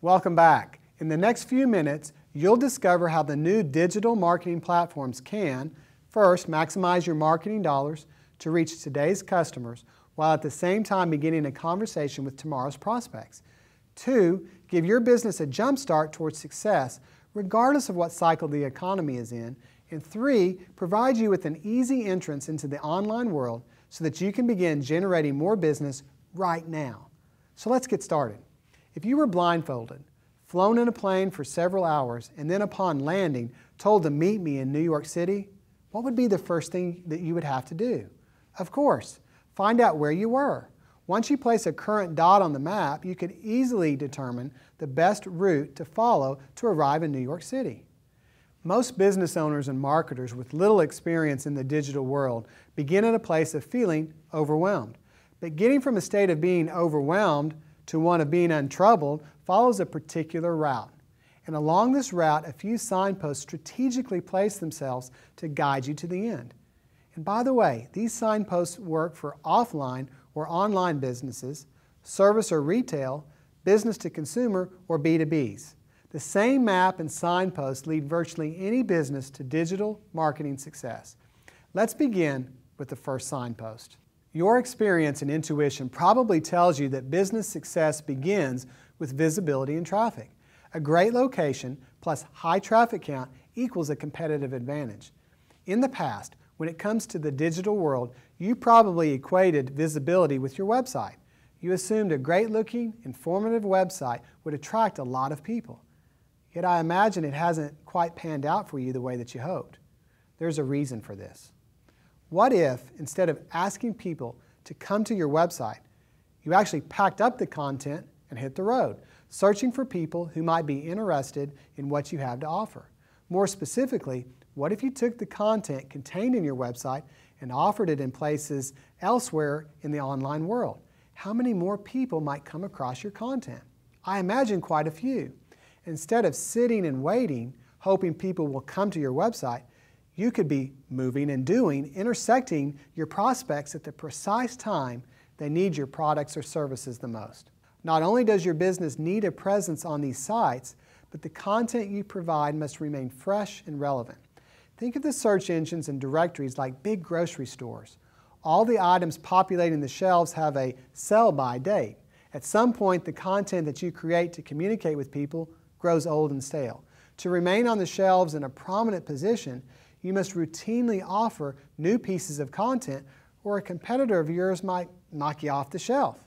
Welcome back. In the next few minutes, you'll discover how the new digital marketing platforms can, first, maximize your marketing dollars to reach today's customers, while at the same time beginning a conversation with tomorrow's prospects. 2, give your business a jump start towards success, regardless of what cycle the economy is in. And 3, provide you with an easy entrance into the online world so that you can begin generating more business right now. So let's get started. If you were blindfolded, flown in a plane for several hours, and then upon landing told to meet me in New York City, what would be the first thing that you would have to do? Of course, find out where you were. Once you place a current dot on the map, you could easily determine the best route to follow to arrive in New York City. Most business owners and marketers with little experience in the digital world begin at a place of feeling overwhelmed. But getting from a state of being overwhelmed to one of being untroubled follows a particular route. And along this route, a few signposts strategically place themselves to guide you to the end. And by the way, these signposts work for offline or online businesses, service or retail, business to consumer, or B2Bs. The same map and signposts lead virtually any business to digital marketing success. Let's begin with the first signpost. Your experience and intuition probably tells you that business success begins with visibility and traffic. A great location plus high traffic count equals a competitive advantage. In the past, when it comes to the digital world, you probably equated visibility with your website. You assumed a great-looking, informative website would attract a lot of people. Yet I imagine it hasn't quite panned out for you the way that you hoped. There's a reason for this. What if, instead of asking people to come to your website, you actually packed up the content and hit the road, searching for people who might be interested in what you have to offer? More specifically, what if you took the content contained in your website and offered it in places elsewhere in the online world? How many more people might come across your content? I imagine quite a few. Instead of sitting and waiting, hoping people will come to your website, you could be moving and doing, intersecting your prospects at the precise time they need your products or services the most. Not only does your business need a presence on these sites, but the content you provide must remain fresh and relevant. Think of the search engines and directories like big grocery stores. All the items populating the shelves have a sell-by date. At some point, the content that you create to communicate with people grows old and stale. To remain on the shelves in a prominent position, you must routinely offer new pieces of content, or a competitor of yours might knock you off the shelf.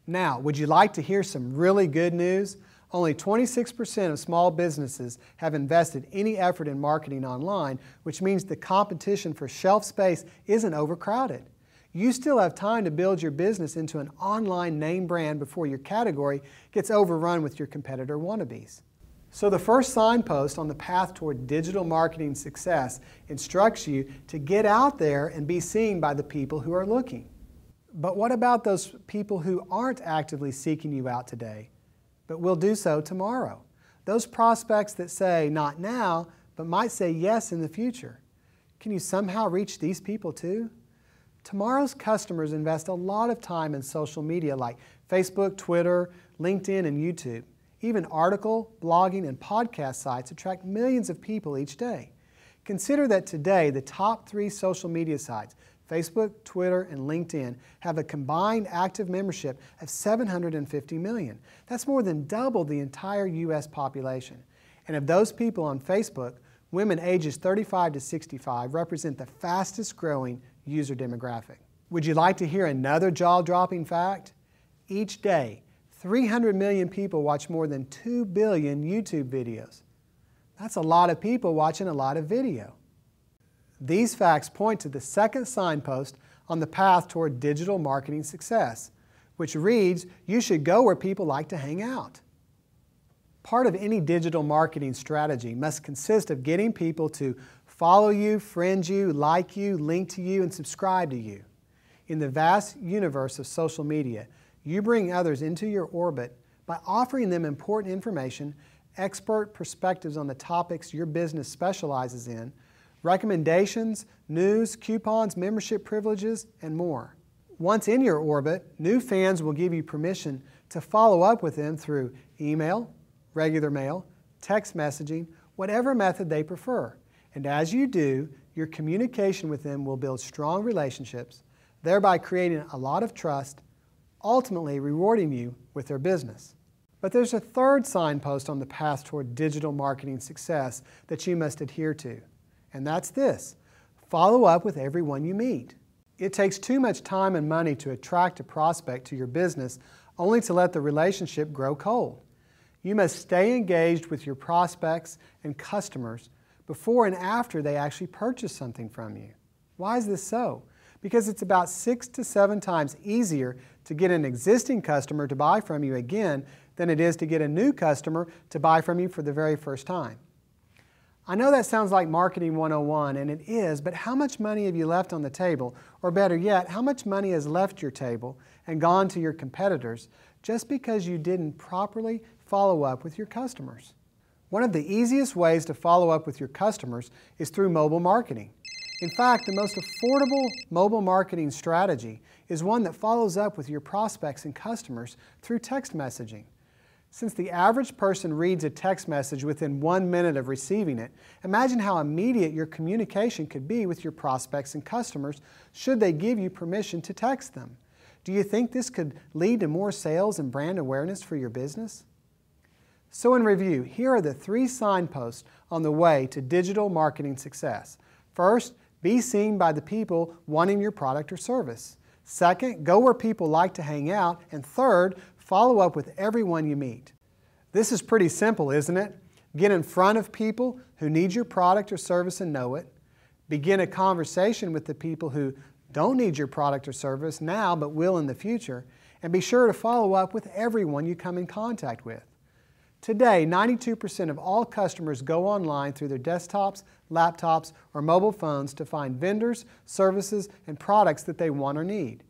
Now, would you like to hear some really good news? Only 26% of small businesses have invested any effort in marketing online, which means the competition for shelf space isn't overcrowded. You still have time to build your business into an online name brand before your category gets overrun with your competitor wannabes. So the first signpost on the path toward digital marketing success instructs you to get out there and be seen by the people who are looking. But what about those people who aren't actively seeking you out today, but will do so tomorrow? Those prospects that say not now, but might say yes in the future. Can you somehow reach these people too? Tomorrow's customers invest a lot of time in social media like Facebook, Twitter, LinkedIn, and YouTube. Even article, blogging, and podcast sites attract millions of people each day. Consider that today the top 3 social media sites, Facebook, Twitter, and LinkedIn, have a combined active membership of 750 million. That's more than double the entire U.S. population. And of those people on Facebook, women ages 35 to 65 represent the fastest growing user demographic. Would you like to hear another jaw-dropping fact? Each day, 300 million people watch more than 2 billion YouTube videos. That's a lot of people watching a lot of video. These facts point to the second signpost on the path toward digital marketing success, which reads, you should go where people like to hang out. Part of any digital marketing strategy must consist of getting people to follow you, friend you, like you, link to you, and subscribe to you. In the vast universe of social media, you bring others into your orbit by offering them important information, expert perspectives on the topics your business specializes in, recommendations, news, coupons, membership privileges, and more. Once in your orbit, new fans will give you permission to follow up with them through email, regular mail, text messaging, whatever method they prefer. And as you do, your communication with them will build strong relationships, thereby creating a lot of trust, ultimately rewarding you with their business. But there's a third signpost on the path toward digital marketing success that you must adhere to, and that's this: follow up with everyone you meet. It takes too much time and money to attract a prospect to your business only to let the relationship grow cold. You must stay engaged with your prospects and customers before and after they actually purchase something from you. Why is this so? Because it's about 6 to 7 times easier to get an existing customer to buy from you again than it is to get a new customer to buy from you for the very first time. I know that sounds like Marketing 101, and it is, but how much money have you left on the table? Or better yet, how much money has left your table and gone to your competitors just because you didn't properly follow up with your customers? One of the easiest ways to follow up with your customers is through mobile marketing. In fact, the most affordable mobile marketing strategy is one that follows up with your prospects and customers through text messaging. Since the average person reads a text message within 1 minute of receiving it, imagine how immediate your communication could be with your prospects and customers should they give you permission to text them. Do you think this could lead to more sales and brand awareness for your business? So in review, here are the 3 signposts on the way to digital marketing success. First, be seen by the people wanting your product or service. Second, go where people like to hang out. And third, follow up with everyone you meet. This is pretty simple, isn't it? Get in front of people who need your product or service and know it. Begin a conversation with the people who don't need your product or service now but will in the future. And be sure to follow up with everyone you come in contact with. Today, 92% of all customers go online through their desktops, laptops, or mobile phones to find vendors, services, and products that they want or need.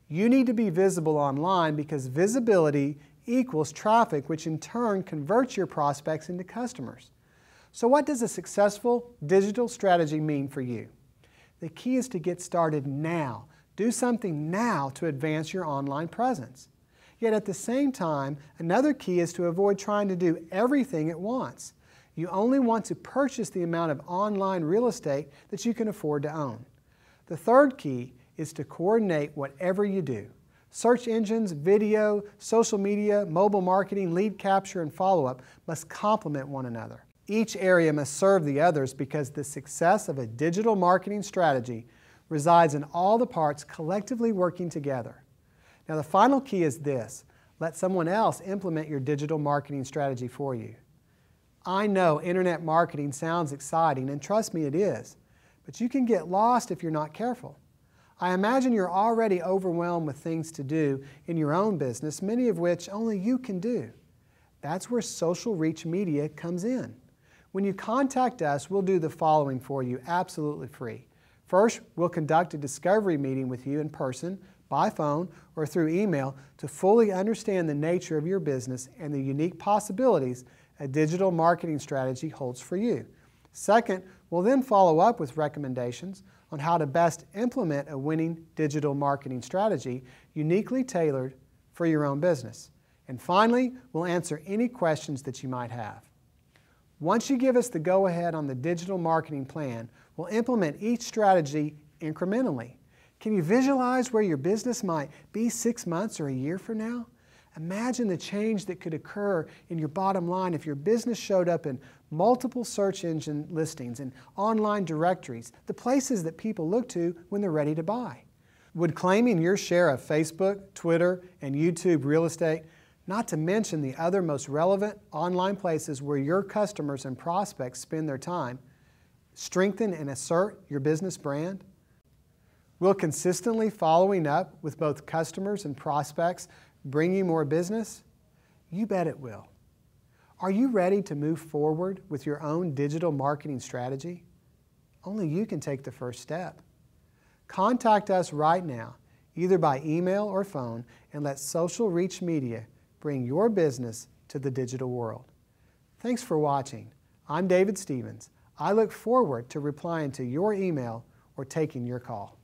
You need to be visible online because visibility equals traffic, which in turn converts your prospects into customers. So what does a successful digital strategy mean for you? The key is to get started now. Do something now to advance your online presence. Yet at the same time, another key is to avoid trying to do everything at once. You only want to purchase the amount of online real estate that you can afford to own. The third key is to coordinate whatever you do. Search engines, video, social media, mobile marketing, lead capture, and follow-up must complement one another. Each area must serve the others because the success of a digital marketing strategy resides in all the parts collectively working together. Now the final key is this: let someone else implement your digital marketing strategy for you. I know internet marketing sounds exciting, and trust me, it is, but you can get lost if you're not careful. I imagine you're already overwhelmed with things to do in your own business, many of which only you can do. That's where social reach media comes in. When you contact us, we'll do the following for you absolutely free. First, we'll conduct a discovery meeting with you in person, by phone, or through email to fully understand the nature of your business and the unique possibilities a digital marketing strategy holds for you. Second, we'll then follow up with recommendations on how to best implement a winning digital marketing strategy uniquely tailored for your own business. And finally, we'll answer any questions that you might have. Once you give us the go-ahead on the digital marketing plan, we'll implement each strategy incrementally. Can you visualize where your business might be 6 months or a year from now? Imagine the change that could occur in your bottom line if your business showed up in multiple search engine listings and online directories, the places that people look to when they're ready to buy. Would claiming your share of Facebook, Twitter, and YouTube real estate, not to mention the other most relevant online places where your customers and prospects spend their time, strengthen and assert your business brand? Will consistently following up with both customers and prospects bring you more business? You bet it will. Are you ready to move forward with your own digital marketing strategy? Only you can take the first step. Contact us right now, either by email or phone, and let Social Reach Media bring your business to the digital world. Thanks for watching. I'm David Stevens. I look forward to replying to your email or taking your call.